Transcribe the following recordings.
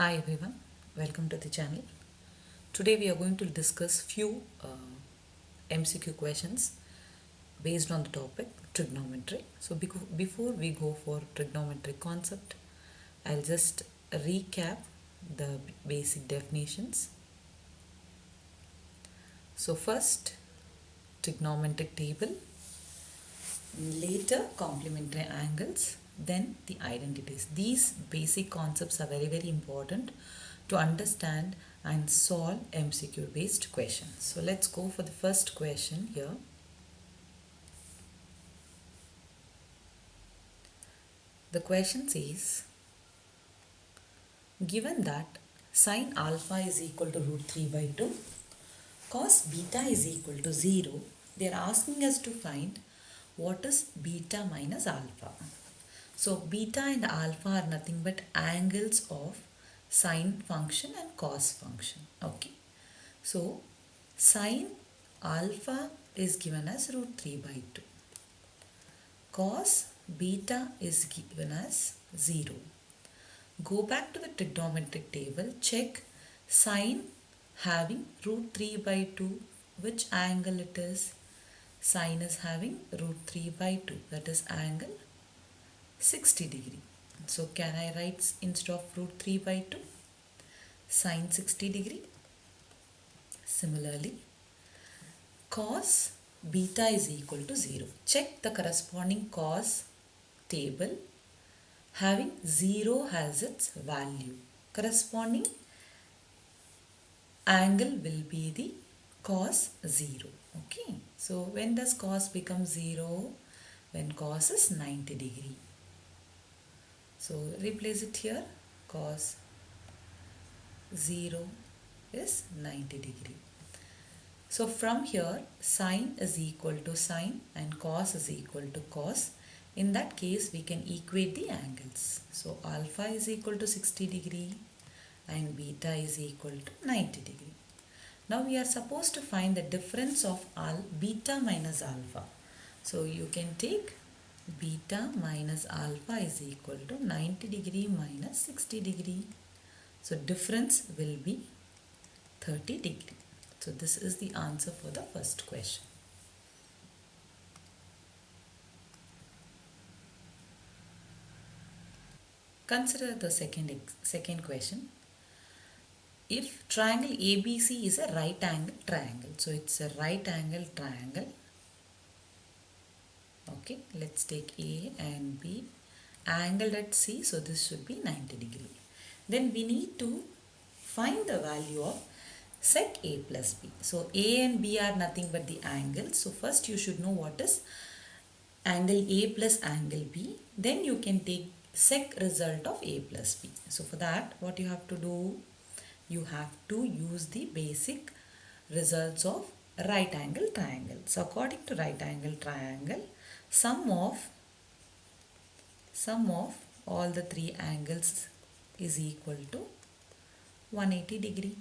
Hi everyone, welcome to the channel. Today we are going to discuss few MCQ questions based on the topic trigonometry. So before we go for trigonometry concept, I'll just recap the basic definitions. So first, trigonometric table, later complementary angles, then the identities. These basic concepts are very important to understand and solve MCQ based questions. So let's go for the first question here. The question says, given that sine alpha is equal to root 3 by 2, cos beta is equal to 0, they are asking us to find what is beta minus alpha. So beta and alpha are nothing but angles of sine function and cos function. Okay. So sine alpha is given as root 3 by 2. Cos beta is given as 0. Go back to the trigonometric table, check sine having root 3 by 2, which angle it is. Sine is having root 3 by 2, that is angle 60 degree. So can I write instead of root 3 by 2 sine 60 degree? Similarly, cos beta is equal to 0. Check the corresponding cos table having 0 as its value. Corresponding angle will be the cos 0. Okay. So when does cos become 0? When cos is 90 degree. So replace it here. Cos 0 is 90 degree. So from here, sine is equal to sine and cos is equal to cos. In that case, we can equate the angles. So alpha is equal to 60 degree and beta is equal to 90 degree. Now we are supposed to find the difference of beta minus alpha. So you can take beta minus alpha is equal to 90 degree minus 60 degree. So difference will be 30 degree. So this is the answer for the first question. Consider the second question. If triangle ABC is a right angle triangle, so it's a right angle triangle. Okay, let's take A and B angled at C, so this should be 90 degree. Then we need to find the value of sec A plus B. So A and B are nothing but the angles. So first you should know what is angle A plus angle B. Then you can take sec result of A plus B. So for that, what you have to do? You have to use the basic results of right angle triangle. So according to right angle triangle, sum of all the three angles is equal to 180 degree.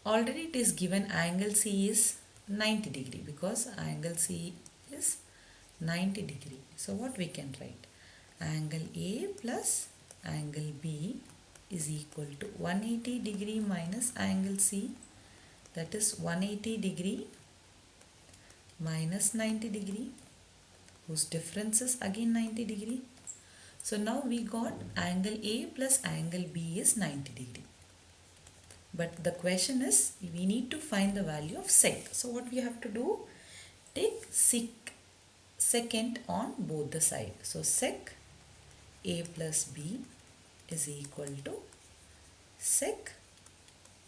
Already it is given angle C is 90 degree because angle C is 90 degree. So what we can write? Angle A plus angle B is equal to 180 degree minus angle C, that is 180 degree minus 90 degree, whose difference is again 90 degree. So now we got angle A plus angle B is 90 degree. But the question is, we need to find the value of sec. So what we have to do? Take secant on both the sides. So sec A plus B is equal to sec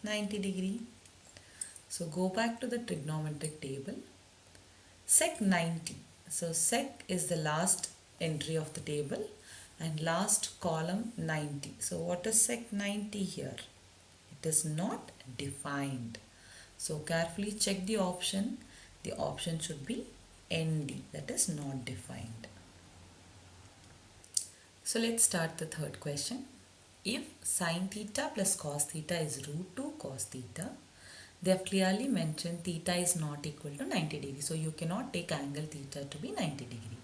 90 degree. So go back to the trigonometric table. Sec 90. So sec is the last entry of the table and last column 90. So what is sec 90 here? It is not defined. So carefully check the option. The option should be ND, that is not defined. So let's start the third question. If sine theta plus cos theta is root 2 cos theta, they have clearly mentioned theta is not equal to 90 degree. So you cannot take angle theta to be 90 degree.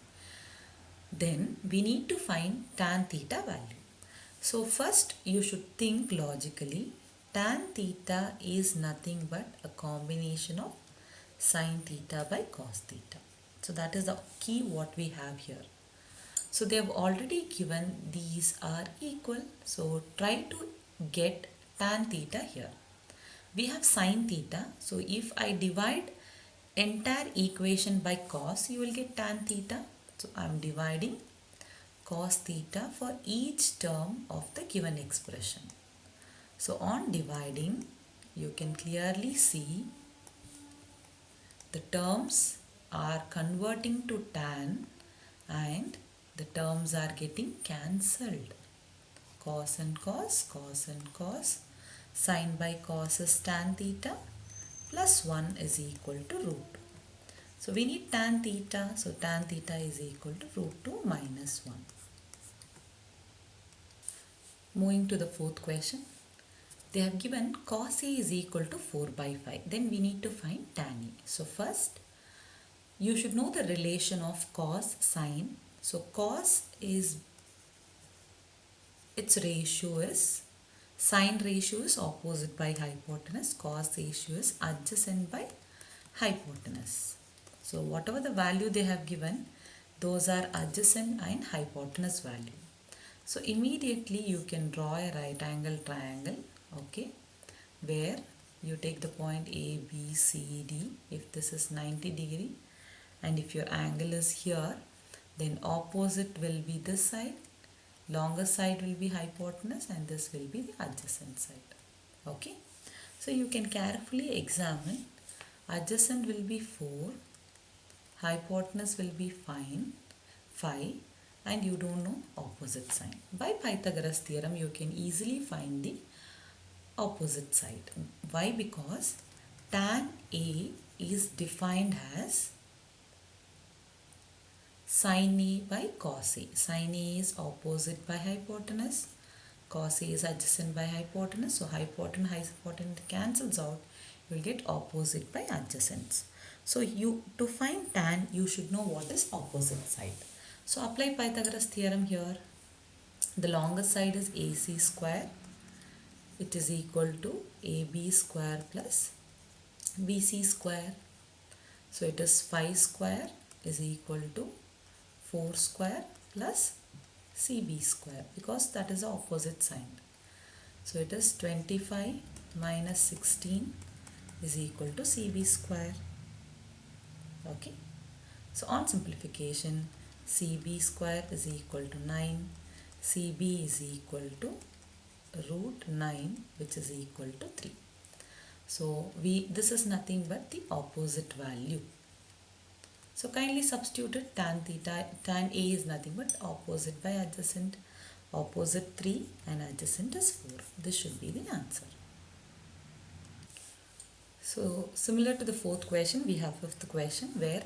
Then we need to find tan theta value. So first you should think logically. Tan theta is nothing but a combination of sin theta by cos theta. So that is the key what we have here. So they have already given these are equal. So try to get tan theta here. We have sin theta. So if I divide entire equation by cos, you will get tan theta. So I am dividing cos theta for each term of the given expression. So on dividing, you can clearly see the terms are converting to tan and the terms are getting cancelled. Cos and cos, cos and cos. Sin by cos is tan theta plus 1 is equal to root. So we need tan theta. So tan theta is equal to root 2 minus 1. Moving to the fourth question. They have given cos A is equal to 4 by 5. Then we need to find tan A. So first, you should know the relation of cos, sin. So cos is, its ratio is, sin ratio is opposite by hypotenuse. Cos ratio is adjacent by hypotenuse. So whatever the value they have given, those are adjacent and hypotenuse value. So immediately you can draw a right angle triangle, okay, where you take the point A, B, C, D. If this is 90 degree and if your angle is here, then opposite will be this side, longer side will be hypotenuse and this will be the adjacent side, okay. So you can carefully examine. Adjacent will be 4, hypotenuse will be 5 and you don't know opposite side. By Pythagoras theorem, you can easily find the opposite side. Why? Because tan A is defined as sin A by cos A. Sin A is opposite by hypotenuse. Cos A is adjacent by hypotenuse. So hypotenuse cancels out. You will get opposite by adjacent. So to find tan, you should know what is opposite side. So apply Pythagoras theorem here. The longest side is AC square. It is equal to AB square plus BC square. So it is 5 square is equal to 4 square plus CB square, because that is the opposite side. So it is 25 minus 16 is equal to CB square. Okay. So on simplification, CB square is equal to 9. CB is equal to root 9, which is equal to 3. So this is nothing but the opposite value. So kindly substitute it. Tan theta, tan A is nothing but opposite by adjacent. Opposite 3 and adjacent is 4. This should be the answer. So similar to the fourth question, we have fifth question where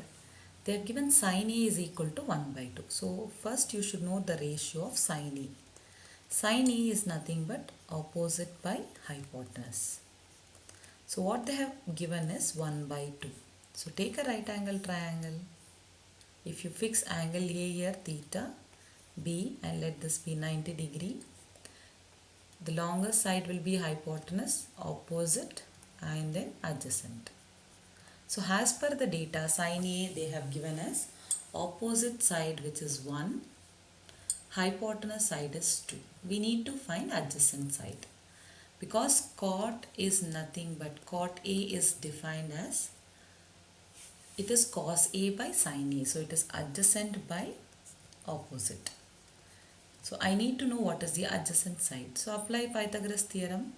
they have given sin A is equal to 1 by 2. So first you should know the ratio of sin A. Sin A is nothing but opposite by hypotenuse. So what they have given is 1 by 2. So take a right angle triangle. If you fix angle A here, theta, B, and let this be 90 degree, the longer side will be hypotenuse, opposite, and then adjacent. So as per the data, sin A they have given as opposite side, which is 1, hypotenuse side is 2. We need to find adjacent side. Because cot is nothing but cot A is defined as, it is cos A by sin A. So it is adjacent by opposite. So I need to know what is the adjacent side. So apply Pythagoras theorem.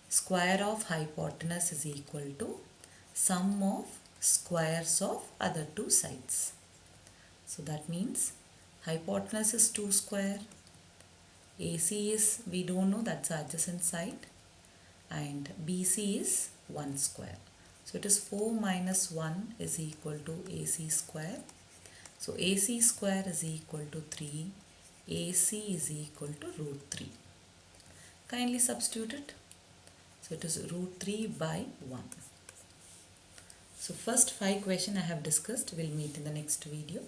Square of hypotenuse is equal to sum of squares of other two sides. So that means hypotenuse is 2 square. AC is, we don't know, that's the adjacent side. And BC is 1 square. So it is 4 minus 1 is equal to AC square. So AC square is equal to 3. AC is equal to root 3. Kindly substitute it. So it is root 3 by 1. So first 5 questions I have discussed. We'll meet in the next video.